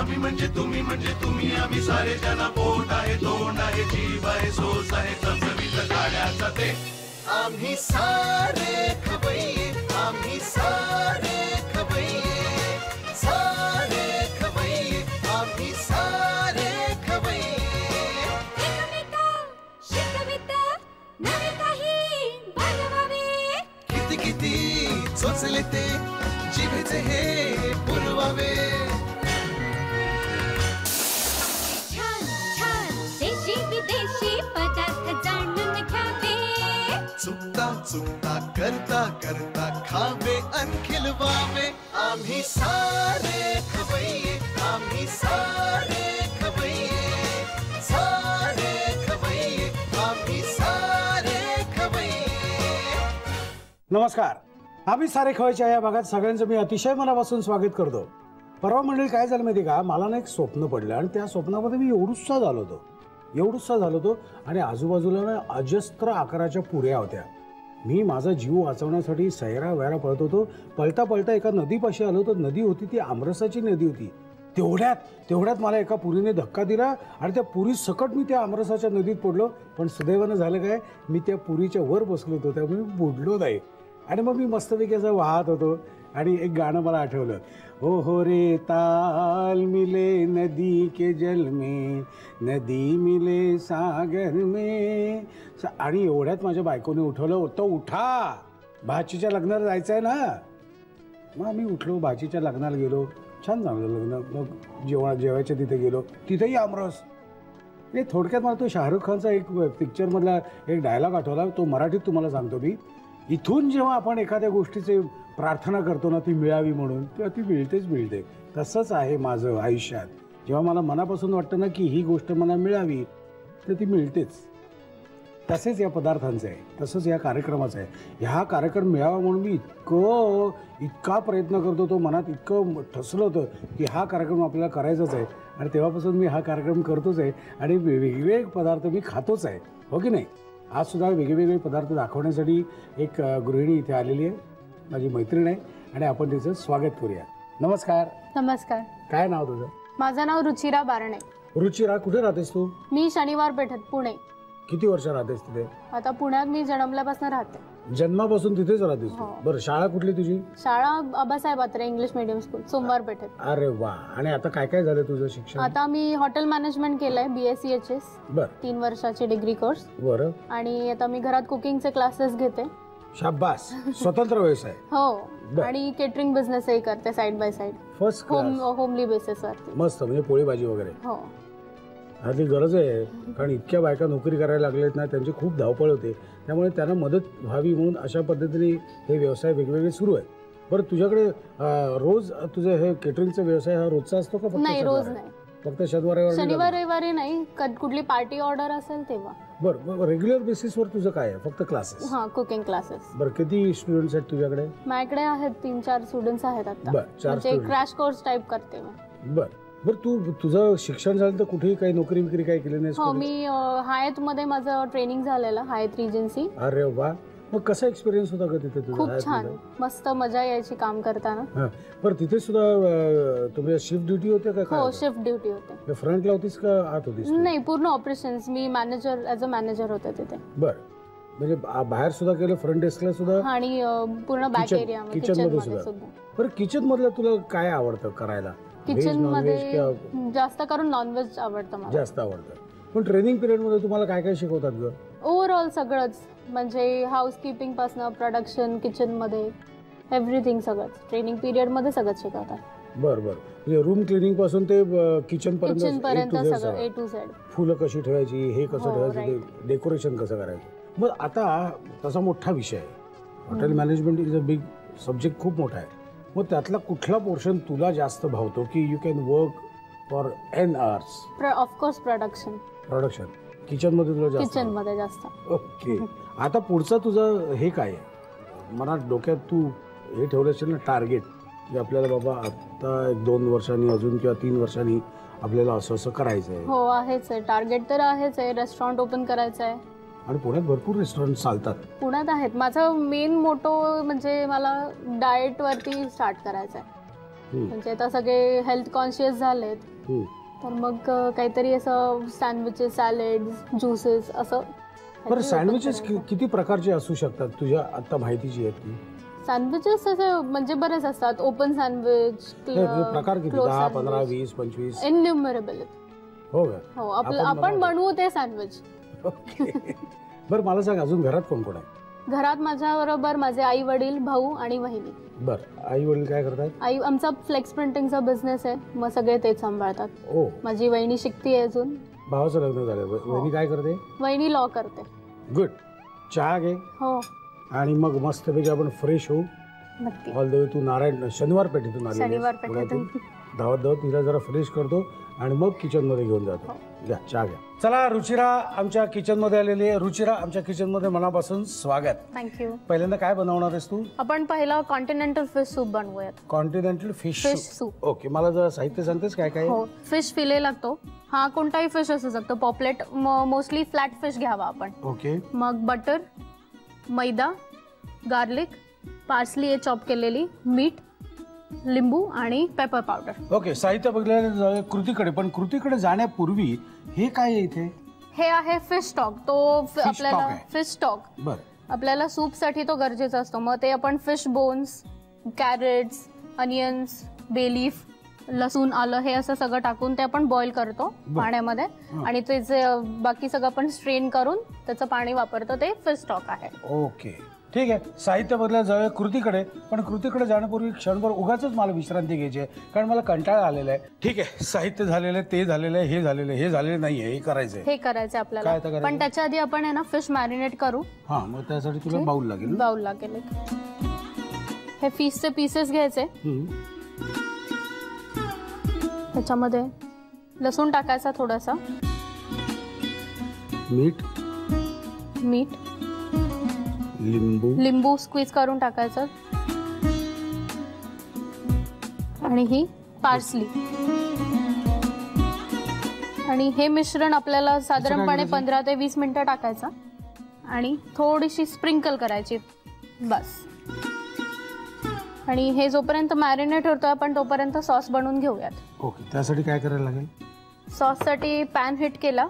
आम्ही म्हणजे तुम्ही आम्ही सारे जना पोट आहे तोंड आहे जीव आहे सोच आहे चमचमीत गाण्याचा ते आम्ही सारे खवय्ये आम्ही सारे खवय्ये सारे खवय्ये आम्ही सारे खवय्ये एकमेका शिकविता नवे काही बनवावे किती किती चोचले ते जिभेचे हे पुरवावे छान छान देशी विदेशी पदार्थ जाणून घ्यावे चुकता चुकता करता करता खावे अन खिलवावे आम्ही सारे खवय्ये आम्ही सारे खवय्ये सारे खवय्ये आम्ही सारे खवय्ये। नमस्कार, आम्ही सारे खवय्येच्या या भागात सगळ्यांचं मी अतिशय मनापासून स्वागत करतो। परवा मंडळी काय झालं माहिती का, मला ना एक स्वप्न पडलं आणि त्या स्वप्नामध्ये मी एवढूसा झालो होतो आणि आजूबाजूला ना अजस्त्र आकाराच्या पुऱ्या होत्या। मी माझा जीव वाचवण्यासाठी सैरा वैरा पळत होतो। पळता पळता एका नदीपाशी आलो तर नदी होती ती आमरसाची नदी होती। तेवढ्यात मला एका पुरीने धक्का दिला आणि त्या पुरी सकट मी त्या आमरसाच्या नदीत पडलो। पण सुदैवानं झालं काय, मी त्या पुरीच्या वर बसलो होतो त्यामुळे मी बुडलो नाही आणि मग मी मस्तपैकी असं वाहत होतो आणि एक गाणं मला आठवलं, ओ हो रे ताल मिले नदी के जल में नदी मिले सागर में। आणि एवढ्यात माझ्या बायकोने उठवलं, तो उठा भाचीच्या लग्नाला जायचं आहे ना। मग मी उठलो, भाचीच्या लग्नाला गेलो, छान झालं लग्न। मग जेवायच्या तिथे गेलो, तिथेही आमरस। हे थोडक्यात मला तो शाहरुख खानचा एक पिक्चरमधला एक डायलॉग आठवला, तो मराठीत तुम्हाला सांगतो मी। इथून जेव्हा आपण एखाद्या गोष्टीचे प्रार्थना करतो ना ती मिळावी म्हणून, तेव्हा ती मिळते। तसंच आहे माझं आयुष्यात, जेव्हा मला मनापासून वाटतं ना की ही गोष्ट मला मिळावी तर ती मिळतेच। तसेच या पदार्थांचं आहे, तसंच या कार्यक्रमाचं आहे। ह्या कार्यक्रम मिळावा म्हणून मी इतका प्रयत्न करतो, तो मनात इतकं ठसलं होतं की हा कार्यक्रम आपल्याला करायचाच आहे आणि तेव्हापासून मी हा कार्यक्रम करतोच आहे आणि वेगवेगळे पदार्थ मी खातोच आहे, हो की नाही। आज सुद्धा वेगवेगळे पदार्थ दाखवण्यासाठी एक गृहिणी इथे आलेली आहे, माझी मैत्रीण आहे आणि आपण तिचं स्वागत करूया। नमस्कार। नमस्कार। काय नाव तुझं? माझं नाव रुचिरा बारणे। रुचिरा, कुठे राहतेस तू? मी शनिवार पेठेत, पुणे। किती वर्ष राहतेस तिथे? आता पुण्यात मी जन्मल्यापासून राहते। जन्मापासून तिथेच राहतेस तू? बरं, शाळा कुठली तुझी? शाळा Abasaheb Atre English medium school, सोमवार पेठेत। अरे वा। आणि आता काय काय झालं तुझं शिक्षण? आता मी हॉटेल मॅनेजमेंट केलंय, BSc बर, 3 वर्षाची डिग्री कोर्स। बरं। आणि आता मी घरात कुकिंगचे क्लासेस घेते। शाबास, स्वतंत्र व्यवसाय? हो, आणि केटरिंग बिझनेसही करते side by side, first class, homely बेसिसवर। मस्त, म्हणजे पोळी भाजी वगैरे? हो। हल्ली गरज आहे, कारण इतक्या बायका नोकरी करायला लागलेत ना, त्यांची खूप धावपळ होते, त्यामुळे त्यांना मदत व्हावी म्हणून अशा पद्धतीने हे व्यवसाय वेगवेगळे सुरू आहेत। बरं, तुझ्याकडे रोज तुझं हे केटरिंगचा व्यवसाय हा रोजचा असतो का? नाही, रोज नाही, फक्त शनिवार रविवारी नाही, कुठली पार्टी ऑर्डर असेल तेव्हा। बरं, रेग्युलर बेसिसवर तुझं काय आहे? फक्त क्लासेस? हां, कुकिंग क्लासेस। बरं, किती स्टुडंट्स आहेत तुझ्याकडे? माझ्याकडे आहेत 3-4 स्टुडंट्स आहेत आता। बरं, 4 म्हणजे क्रॅश कोर्स टाइप करते मी। बरं, तुझं शिक्षण झालं तर कुठेही काही नोकरी विक्री काही केली नाही? हो, मी हायत मध्ये माझं ट्रेनिंग झालेलं, हायत रिजन्सी। अरे वा, मग कसा एक्सपिरियन्स होता का तिथे तुझा? खूप छान, मस्त मजा यायची काम करताना। बरं, तिथे सुद्धा तुम्ही शिफ्ट ड्युटी होते का? हो, शिफ्ट ड्युटी होते। फ्रंटला होतीस का आत होतीस? नाही, पूर्ण operations, me manager as a manager होते तिथे। बरं, म्हणजे बाहेर सुद्धा केलं, फ्रंट डेस्कला सुद्धा आणि पूर्ण बॅक एरिया किचन मध्ये सुद्धा? बरं, किचन मधलं तुला काय आवडतं करायला? किचन मध्ये जास्त करून नॉनव्हेज आवडतं मला, जास्त आवडतं। पण ट्रेनिंग पिरियड मध्ये तुम्हाला काय काय शिकवतात ग? ओव्हरऑल सगळंच, म्हणजे हाऊसकीपिंग पासून प्रोडक्शन, किचन मध्ये एव्हरीथिंग सगळंच ट्रेनिंग पिरियड मध्ये सगळंच शिकवतात। बरं, म्हणजे रूम क्लिनिंग पासून ते किचन पर्यंत सगळं A to Z। फुलं कशी ठेवायची, हे कसं ठेवायचं, डेकोरेशन कसं करायचं। मग आता तसा मोठा विषय आहे, hotel management is a big subject, खूप मोठा आहे। मग त्यातला कुठला पोर्शन तुला जास्त भावतो की you can work for N hours? Of course production. Kitchen मध्ये तुला जास्त? किचन मध्ये जास्त। ओके, आता पुढचं तुझं हे काय आहे मला डोक्यात? तू हे ठेवलं असेल ना टार्गेट, की आपल्याला बाबा आता 1-2 वर्षांनी अजून किंवा 3 वर्षांनी आपल्याला असं असं करायचं आहे? हो, आहेच आहे, टार्गेट तर आहेच आहे, रेस्टॉरंट ओपन करायचं आहे। आणि पुण्यात भरपूर रेस्टॉरंट चालतात? पुण्यात आहेत, माझा मेन मोटो म्हणजे मला डाएट वरती स्टार्ट करायचं आहे। म्हणजे आता सगळे हेल्थ कॉन्शियस झालेत, तर मग काहीतरी असं सँडविचेस, सॅलेड्स, ज्युसेस असं. बरं, सँडविचेस किती प्रकारचे असू शकतात तुझ्या आता माहितीची आहेत ती? सँडविचेस असे म्हणजे बरेच असतात. ओपन सँडविच, प्रकार किती? 10, 15, 20, 25? इन्युमरेबल. हो का? हो, आपण बनवू ते सँडविच. बरं, मला सांग, अजून घरात कोण कोण आहे? घरात माझ्या बरोबर माझे आई वडील, भाऊ आणि वहिनी. बरं, आई वडील काय करतात? आई आमचा फ्लेक्स प्रिंटिंगचा बिझनेस आहे, मग सगळे तेच सांभाळतात. ओ, माझी वहिनी शिकते अजून. भावाचं लग्न झालं. वहिनी काय करते? वहिनी लॉ करते. गुड. चहा घे. हो, आणि मग मस्तपैकी आपण फ्रेश होऊ. नक्की. ऑल द वे तू नारायण शनिवार पेठेतून आली. शनिवार पेठेतून धावत तिला जरा फ्रेश करतो आणि मग किचन मध्ये घेऊन जातो. घ्या, चहा घ्या. चला, रुचिरा आमच्या किचन मध्ये आलेली आहे. रुचिरा, आमच्या किचन मध्ये मनापासून स्वागत. थँक्यू. पहिल्यांदा काय बनवणार आहेस तू? आपण पहिला कॉन्टिनेंटल फिश सूप बनवूयात. Continental fish soup. ओके, मला जरा साहित्य सांगतेस काय काय? हो, फिश फिले लागतो. हा कोणताही फिश असू शकतो. पॉपलेट, मोस्टली फ्लॅट फिश घ्यावा आपण. ओके. मग बटर, मैदा, गार्लिक, पार्सली चॉप केलेली, मीठ, लिंबू आणि पेपर पावडर. ओके, साहित्य बघितलं कृतीकडे. पण कृतीकडे जाण्यापूर्वी हे काय आहे इथे? हे आहे फिश स्टॉक. तो आपल्याला फिश स्टॉक आपल्याला सूप साठी तो गरजेचा असतो. मग ते आपण फिश बोन्स, कॅरेट्स, अनियन्स, बेलीफ, लसूण, आलं हे असं सगळं टाकून ते आपण बॉईल करतो पाण्यामध्ये. आणि त्याचे बाकी सगळं आपण स्ट्रेन करून त्याचं पाणी वापरतो. ते फिश स्टॉक आहे. ओके, ठीक आहे. साहित्य बदला जाऊया कृतीकडे. पण कृतीकडे जाण्यापूर्वी क्षणभर उगाच मला विश्रांती घ्यायची आहे, कारण मला कंटाळा आलेला आहे. ठीक आहे, साहित्य झालेलं आहे, ते झालेलं आहे, हे झालेलं आहे, हे झालेलं नाहीये, हे करायचंय. हे करायचं आपल्याला. पण त्याच्या आधी आपण आहे ना फिश मॅरिनेट करू. हा, मग त्यासाठी तुला बाउल लागेल. बाउल लागेल. हे फिशचे पीसेस घ्यायचे. त्याच्यामध्ये लसूण टाकायचा थोडासा, मीठ, लिंबू स्क्वीज करून टाकायचं, आणि ही पार्सली. आणि हे मिश्रण आपल्याला साधारणपणे 15 ते 20 मिनिटं टाकायचं आणि थोडीशी स्प्रिंकल करायची बस. आणि हे जोपर्यंत मॅरिनेट होतोय आपण तोपर्यंत सॉस बनवून घेऊयात. ओके, त्यासाठी काय करायला लागेल? सॉस साठी पॅन हीट केला.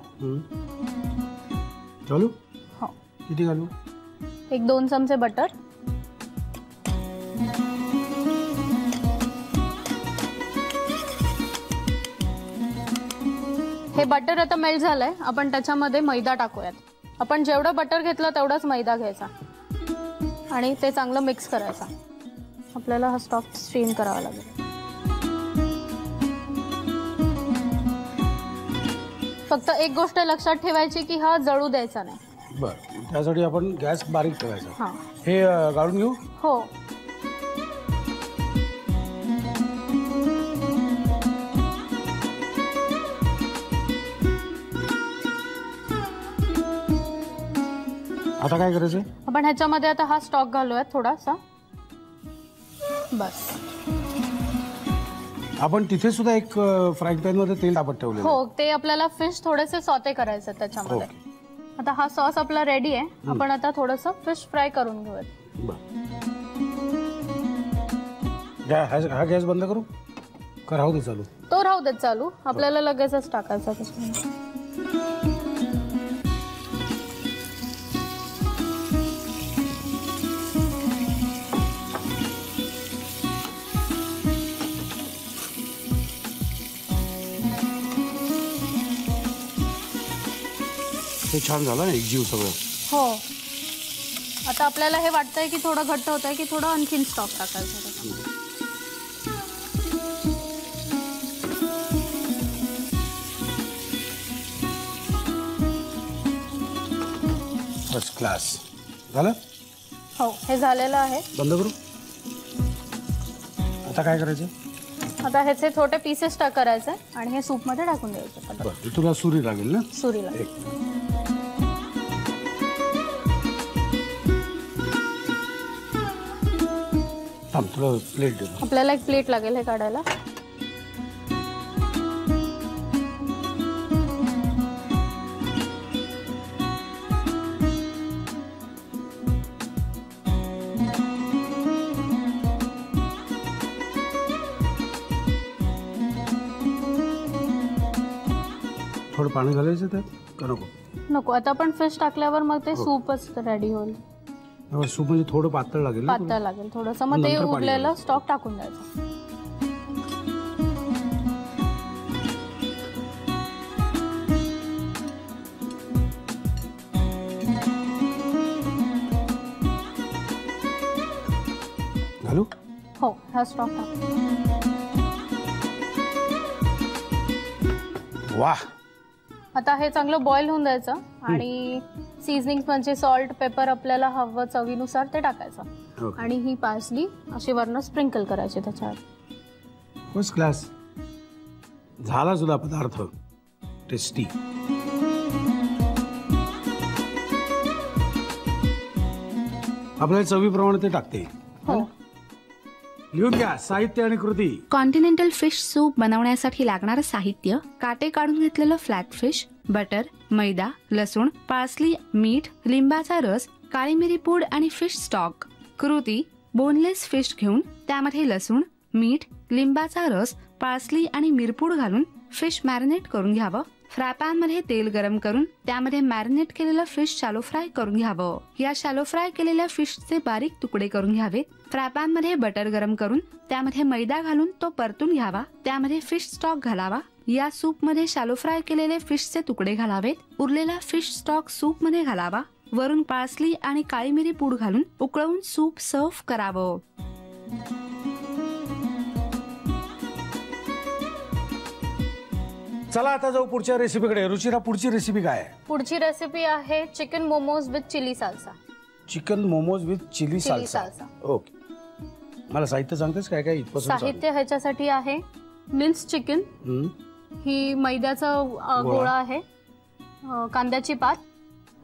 चालू? हो. किती घालू? 1-2 चमचे बटर, हे बटर आता मेल्ट झालंय. आपण त्याच्यामध्ये मैदा टाकूयात. आपण जेवढं बटर घेतलं तेवढाच मैदा घ्यायचा आणि ते चांगलं मिक्स करायचं. आपल्याला हा स्टॉक स्ट्रेन करावा लागेल. फक्त एक गोष्ट लक्षात ठेवायची की हा जळू द्यायचा नाही. बरं, त्यासाठी आपण गॅस बारीक ठेवायचा. हां, हे गाळून घेऊ. हो. आता काय करायचं? आपण ह्याच्यामध्ये आता हा स्टॉक घालूयात थोडासा. बस. आपण तिथे सुद्धा एक फ्राईंग पॅन मध्ये तेल तापत ठेवलं. हो, ते आपल्याला फिश थोडेसे सॉटे करायचे त्याच्यामध्ये. आता हा सॉस आपला रेडी आहे. आपण आता थोडंसं फिश फ्राय करून घेऊयात. हा गॅस बंद करू का राहू दे चालू? तो राहू देत चालू. आपल्याला लगेचच टाकायचा त्याच्यामध्ये. हे छान झालं ना, एक जीव सगळं. हो. आता आपल्याला हे वाटतंय की थोडं घट्ट होत आहे की थोडं आणखीन स्टॉक टाकायचं. फर्स्ट क्लास झालं. हो, हे झालेलं आहे. बंद करू. आता काय करायचं? आता ह्याचे छोटे पीसेस करायचे आणि हे सूप मध्ये टाकून द्यायचे. बरं, तुला सुरी लागेल ना? सुरी लागेल. तुला प्लेट दे. आपल्याला एक प्लेट लागेल हे काढायला. थोडं पाणी घालायचं त्यात का नको? नको, आता आपण फिश टाकल्यावर मग ते सूपच रेडी होईल. सूप म्हणजे थोडं पातळ लागेल. पातळ लागेल थोडंसं, मग ते उरलेलं स्टॉक टाकून द्यायचं. घालू? हो, हा स्टॉक टाक. वाह. आता हे चांगलं बॉईल होऊन द्यायचं आणि सीझनिंग म्हणजे सॉल्ट, पेपर आपल्याला हवं चवीनुसार ते टाकायचं. आणि ही पार्सली अशी वरनं स्प्रिंकल करायची त्याच्यावर. फर्स्ट क्लास झाला सुद्धा पदार्थ टेस्टी. आपल्याला चवीप्रमाणे ते टाकते. हो. लिहून घ्या साहित्य आणि कृती. कॉन्टिनेंटल फिश सूप बनवण्यासाठी लागणारं साहित्य: काटे काढून घेतलेलं फ्लॅट फिश, बटर, मैदा, लसूण, पार्सली, मीठ, लिंबाचा रस, काळी मिरी पूड आणि फिश स्टॉक. कृती: बोनलेस फिश घेऊन त्यामध्ये लसूण, मीठ, लिंबाचा रस, पार्सली आणि मिरपूड घालून फिश मॅरिनेट करून घ्यावं. फ्राय मध्ये तेल गरम करून त्यामध्ये मॅरिनेट केलेलं फिश शॅलो फ्राय करून घ्यावं. या शॅलो फ्राय केलेल्या फिशचे बारीक तुकडे करून घ्यावेत. फ्राय मध्ये बटर गरम करून त्यामध्ये मैदा घालून तो परतून घ्यावा. त्यामध्ये फिश स्टॉक घालावा. या सूप मध्ये शॅलो फ्राय केलेले फिशचे तुकडे घालावेत. उरलेला फिश स्टॉक सूप मध्ये घालावा. वरून पार्सली आणि काळी मिरी पूड घालून उकळवून सूप सर्व्ह करावं. चला आता जाऊ पुढच्या रेसिपीकडे. रुचिरा, पुढची रेसिपी काय आहे? पुढची रेसिपी आहे chicken momos with chilli salsa. Chicken momos with chilli salsa. Okay, मला साहित्य सांगतेस काय काय? साहित्य ह्याच्यासाठी आहे मिन्स चिकन, ही मैद्याचा गोळा आहे, कांद्याची पात,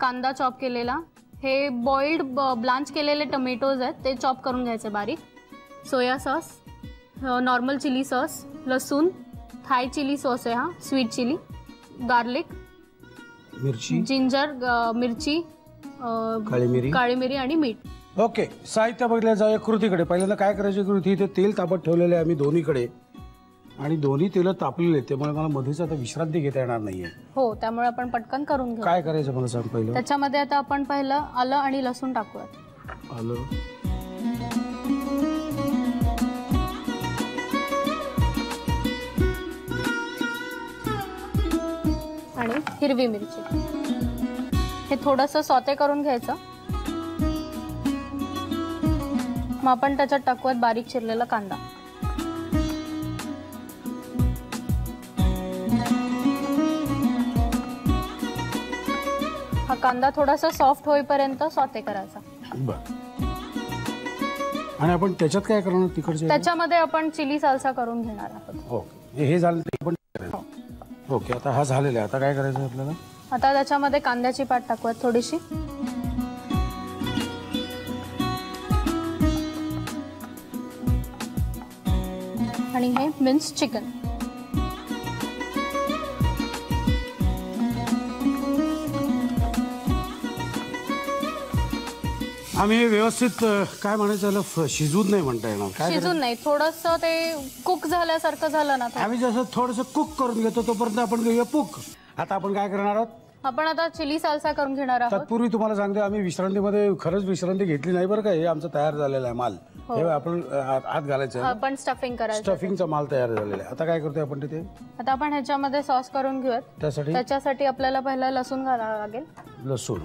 कांदा चॉप केलेला, हे बॉइल्ड ब्लांच केलेले टोमॅटोज आहेत ते चॉप करून घ्यायचे बारीक, soya sauce, normal chilli sauce, लसूण, थाई चिली सॉस आहे हा, स्वीट चिली, गार्लिक, मिरची, जिंजर, मिरची, काळी मिरी आणि मीठ. ओके, साहित्य बघितलं जाऊया कृतीकडे. पहिल्यांदा काय करायची कृती? इथे तेल तापत ठेवलेले आहे आम्ही दोन्हीकडे आणि दोन्ही तेल तापलेले, त्यामुळे मला मध्येच आता विश्रांती घेता येणार नाहीये. हो, त्यामुळे आपण पटकन करून घेऊ. काय करायचं मला सांग पहिलं? त्याच्यामध्ये आता आपण पहिलं आलं आणि लसूण टाकूयात. आलं, आणि हिरवी मिरची, हे थोडंसं सॉते करून घ्यायचं. मग आपण त्याच्यात टाकूयात बारीक चिरलेला कांदा. हा कांदा थोडासा सॉफ्ट होईपर्यंत सॉते करायचा. बरं. आणि आपण त्याच्यात काय करणार? तिकडच्या त्याच्यामध्ये आपण चिली साल्सा करून घेणार आहोत. ओके, हे झालं ते पण करायचं. ओके, आता हा झालेला आहे. आता काय करायचं आपल्याला? आता त्याच्यामध्ये कांद्याची पात टाकूयात थोडीशी, आणि हे मिन्स चिकन. आम्ही हे व्यवस्थित काय म्हणायचं, शिजवून नाही म्हणता येणार. काय शिजून नाही, थोडंसं ते कुक झाल्यासारखं झालं ना. आम्ही जसं थोडंसं कुक करून घेतो तोपर्यंत आपण घेऊया कुक. आता आपण काय करणार आहोत? आपण आता चिली साल्सा करून घेणार आहोत. तत्पूर्वी तुम्हाला सांगते, आम्ही विश्रांतीमध्ये खरंच विश्रांती घेतली नाही बरं का. हे आमचं तयार झालेला आहे माल. हे आपण आत घालायचं आहे. आपण स्टफिंग करायचं. स्टफिंगचा माल तयार झालेला आहे. आता काय करतोय आपण तिथे? आता आपण ह्याच्यामध्ये सॉस करून घेऊयात. त्याच्यासाठी आपल्याला पहिला लसूण घालावं लागेल. लसूण,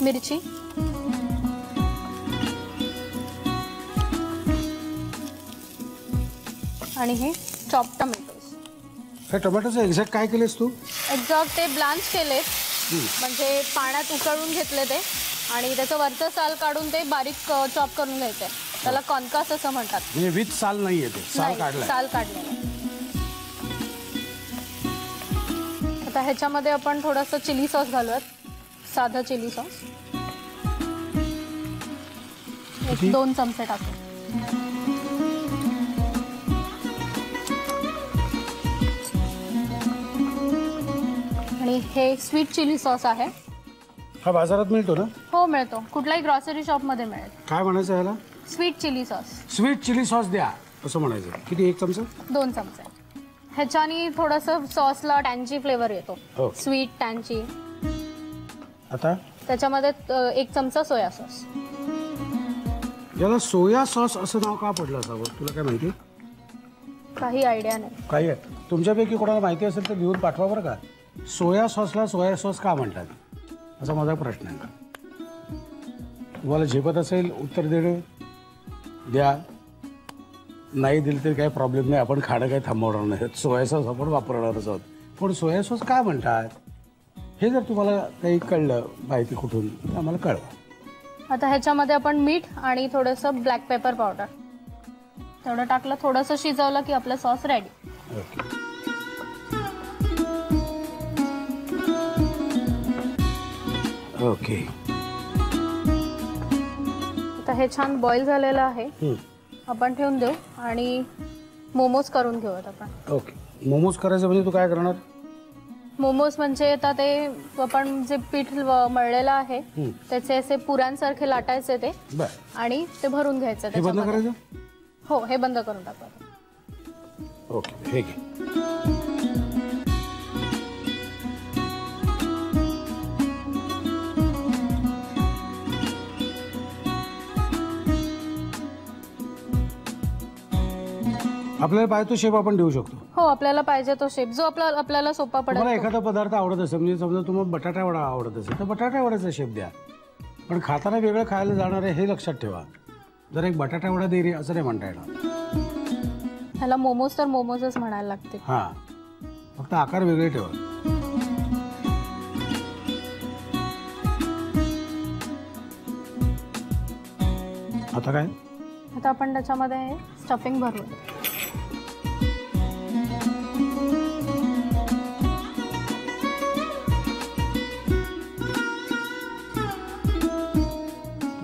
मिरची, आणि हे चॉप टोमॅटोज. हे टोमॅटोचं एक्झॅक्ट काय केलेस तू? एक्झॅक्ट ते ब्लांच केले, म्हणजे पाण्यात उकळून घेतले ते, आणि त्याचं वरचं साल काढून ते बारीक चॉप करून घ्यायचंय. त्याला कॉन्कास असं म्हणतात. म्हणजे विथ साल नाहीये ते, साल काढलाय. साल काढलेलं. आता ह्याच्यामध्ये आपण थोडंसं चिली सॉस घालूयात, साधा चिली सॉस. 2 चमचे टाकू. आणि हे स्वीट चिली सॉस आहे. हा बाजारात मिळतो ना? हो, मिळतो. कुठल्याही ग्रॉसरी शॉप मध्ये मिळेल. काय म्हणायचं याला? Sweet chilli sauce. Sweet chilli sauce द्या असं म्हणायचं. किती? 1 चमचा? 2 चमचे. ह्याच्यानी थोडंसं सॉसला टॅनची फ्लेवर येतो. स्वीट टॅनची. आता त्याच्यामध्ये 1 चमचा सोया सॉस. याला सोया सॉस असं नाव का पडलं असावं तुला काय माहिती? काही आयडिया नाही. काही आहे तुमच्यापैकी कोणाला माहिती असेल तर लिहून पाठवा बरं का. सोया सॉसला सोया सॉस का म्हणतात असा माझा प्रश्न आहे. तुम्हाला झेपत असेल उत्तर देणे द्या. नाही दिलं तरी काही प्रॉब्लेम नाही. आपण खाणं काही थांबवणार नाही. सोया सॉस आपण वापरणारच आहोत. पण सोया सॉस काय म्हणतात हे जर तुम्हाला काही कळलं माहिती कुठून आम्हाला कळवा. आता ह्याच्यामध्ये आपण मीठ आणि थोडंसं ब्लॅक पेपर पावडर तेवढं टाकलं. थोडंसं शिजवलं की आपलं सॉस रेडी. ओके. आता हे छान बॉईल झालेलं आहे. आपण ठेवून देऊ आणि मोमोज करून घेऊयात आपण. ओके. मोमोज करायचं म्हणजे तू काय करणार? मोमोज म्हणजे आता ते आपण जे पीठ मळलेलं आहे त्याचे असे पुऱ्यांसारखे लाटायचे ते आणि ते भरून घ्यायचं. हे बंद करायचं? हो, हे बंद करून टाकू. ओके. हे घे. आपल्याला पाहिजे तो शेप आपण देऊ शकतो. हो, आपल्याला पाहिजे तो शेप जो आपल्याला सोपा पडेल. मला एखादा पदार्थ आवडत असेल म्हणजे समजा तुम्हाला बटाटा वडा आवडत असेल तर बटाटा वड्याचा शेप द्या. पण खाताना वेगळं खायला जाणार आहे हे लक्षात ठेवा. जर एक बटाटा वडा दे रे असं नाही म्हणता येणार. ह्याला मोमोज तर मोमोजच म्हणायला लागते. हा, फक्त आकार वेगळे ठेवा. आता काय? आता आपण त्याच्यामध्ये स्टफिंग भरू.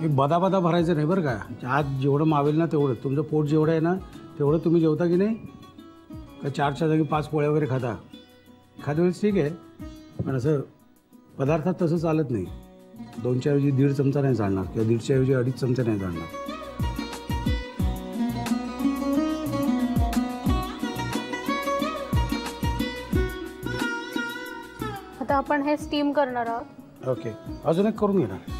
बदा भरायचं नाही बरं का. आत जेवढं मावेल ना तेवढं. तुमचं पोट जेवढं आहे ना तेवढं तुम्ही जेवता की नाही का 4च्या जागी 5 पोळ्या वगैरे खाता. एखाद्या वेळेस ठीक आहे पण असं पदार्थात तसं चालत नाही. 2च्या ऐवजी 1.5 चमचा नाही चालणार किंवा 1.5च्या ऐवजी 2.5 चमचा नाही चालणार. आता आपण हे स्टीम करणार आहोत. ओके. अजून एक करून घेणार.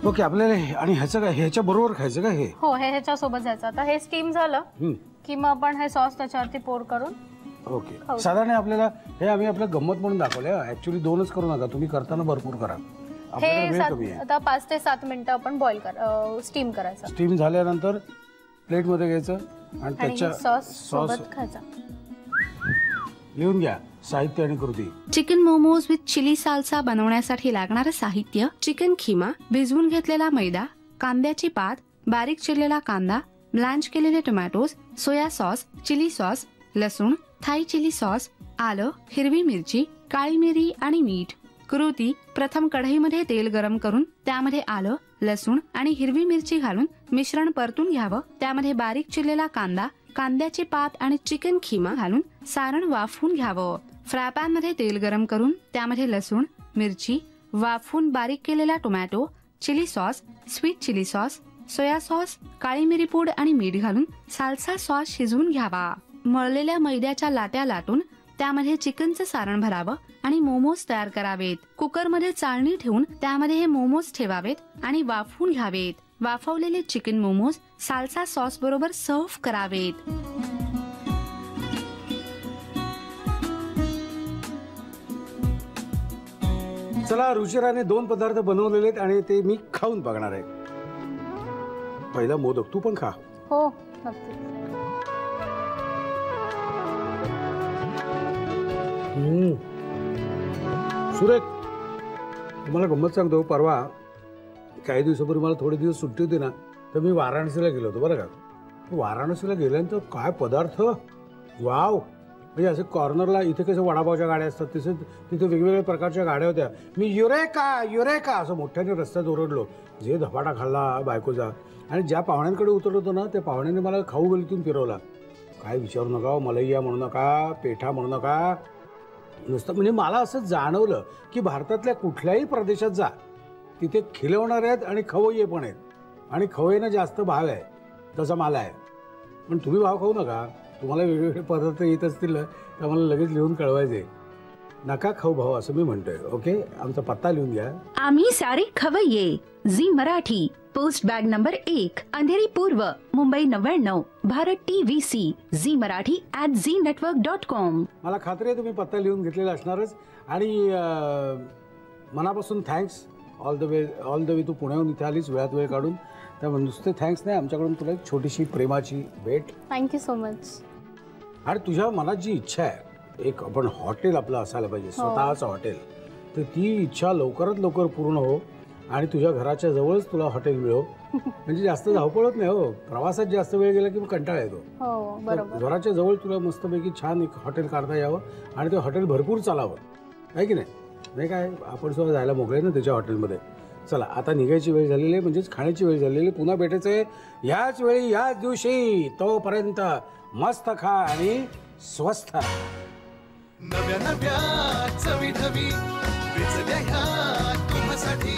ओके. आपल्याला आणि ह्याचं काय ह्याच्या बरोबर खायचं का हे? हो, हे ह्याच्या सोबत जायचं. आता हे स्टीम झालं की मग आपण हे सॉस त्याच्यावरती पोर करून. ओके. साधारण आपल्याला हे आम्ही आपलं गंमत म्हणून दाखवलं. ऍक्च्युली 2च करू नका तुम्ही. करताना भरपूर करा. हे आता 5 ते 7 मिनिटं आपण बॉईल स्टीम करायचं. स्टीम झाल्यानंतर प्लेट मध्ये घ्यायचं आणि त्याच्या सॉस सोबत खायचा. लिहून घ्या साहित्य आणि कृती. Chicken momos with chilli salsa बनवण्यासाठी लागणारं साहित्य: चिकन खिमा, भिजवून घेतलेला मैदा, कांद्याची पात, बारीक चिरलेला कांदा, ब्लँच केलेले tomatoes, soya sauce, chilli sauce, लसूण, थाई चिली सॉस, आलं, हिरवी मिरची, काळी मिरी आणि मीठ. कृती: प्रथम कढईमध्ये तेल गरम करून त्यामध्ये आलं, लसूण आणि हिरवी मिरची घालून मिश्रण परतून घ्यावं. त्यामध्ये बारीक चिरलेला कांदा, कांद्याची पात आणि चिकन खिमा घालून सारण वाफवून घ्यावं. फ्राय मध्ये तेल गरम करून त्यामध्ये लसूण, मिरची, वाफवून बारीक केलेला tomato, chilli sauce, sweet chilli sauce, soya sauce, काळी मिरी पूड आणि मीठ घालून साल्सा सॉस शिजवून घ्यावा. मळलेल्या मैद्याच्या लाट्या लाटून त्यामध्ये चिकनचं सारण भरावं आणि मोमोज तयार करावेत. कुकरमध्ये चाळणी ठेवून त्यामध्ये हे मोमोज ठेवावेत आणि वाफवून घ्यावेत. वाफवलेले चिकन मोमोज साल्सा सॉस बरोबर सर्व्ह करावेत. चला, रुचिराने 2 पदार्थ बनवलेले आहेत आणि ते मी खाऊन बघणार आहे. पहिला मोदक. तू पण खा. हो, सुरेख. तुम्हाला गंमत सांगतो. परवा काही दिवसापूर्वी मला थोडे दिवस सुट्टी होती ना तर मी वाराणसीला गेलो होतो बरं का. वाराणसीला गेल्यानंतर काय पदार्थ, वाव. म्हणजे असं कॉर्नरला इथे कसं वडापावच्या गाड्या असतात तसे तिथे वेगवेगळ्या प्रकारच्या गाड्या होत्या. मी युरेका असं मोठ्याने रस्त्यात ओरडलो. जे धपाटा खाल्ला बायकोचा. आणि ज्या पाहुण्यांकडे उतरलो होतो ना त्या पाहुण्यांनी मला खाऊ गल्लीतून फिरवला. काय विचारू नका, मलैया म्हणू नका, पेठा म्हणू नका, नुसतं. म्हणजे मला असं जाणवलं की भारतातल्या कुठल्याही प्रदेशात जा तिथे खिलवणारे आहेत आणि खवय्ये पण आहेत. आणि खवय्यांना जास्त भाव आहे तसा मला आहे. पण तुम्ही भाव खाऊ नका. तुम्हाला वेगवेगळे पदार्थ येत असतील तर मला लगेच लिहून कळवायचे. नका खाऊ भाऊ असं मी म्हणतोय. ओके, आमचा पत्ता लिहून घ्या. आम्ही सारे खवय्ये, Zee Marathi, post bag number 1, Andheri पूर्व, मुंबई 99, भारत TVC, झी मराठी @znetwork.com. मला खात्री आहे तुम्ही पत्ता लिहून घेतलेला असणारच. आणि मनापासून थँक्स ऑल द वे तू पुण्याहून इथे आलीस वेळात वेळ काढून. त्यामुळे नुसते थँक्स नाही, आमच्याकडून तुला एक छोटीशी प्रेमाची भेट. Thank you so much. आणि तुझ्या मनात जी इच्छा आहे एक आपण हॉटेल आपलं असायला पाहिजे, स्वतःचं हॉटेल, तर ती इच्छा लवकरात लवकर पूर्ण हो. आणि तुझ्या घराच्या जवळच तुला हॉटेल मिळो. म्हणजे जास्त धावपळ होत नाही हो. प्रवासात जास्त वेळ गेला की मग कंटाळा येतो. घराच्या जवळ तुला मस्तपैकी छान एक हॉटेल काढता यावं आणि ते हॉटेल भरपूर चालावं, आहे की नाही? नाही काय, आपण सुद्धा जायला मोकळे ना त्याच्या हॉटेलमध्ये. चला आता निघायची वेळ झालेली आहे, म्हणजेच खाण्याची वेळ झालेली आहे. पुन्हा भेटायचं आहे याच वेळी याच दिवशी. तोपर्यंत मस्त खा आणि स्वस्थ राहा. नव्या नव्या चवी ढवी विचल्या ह्या तुम्हासाठी.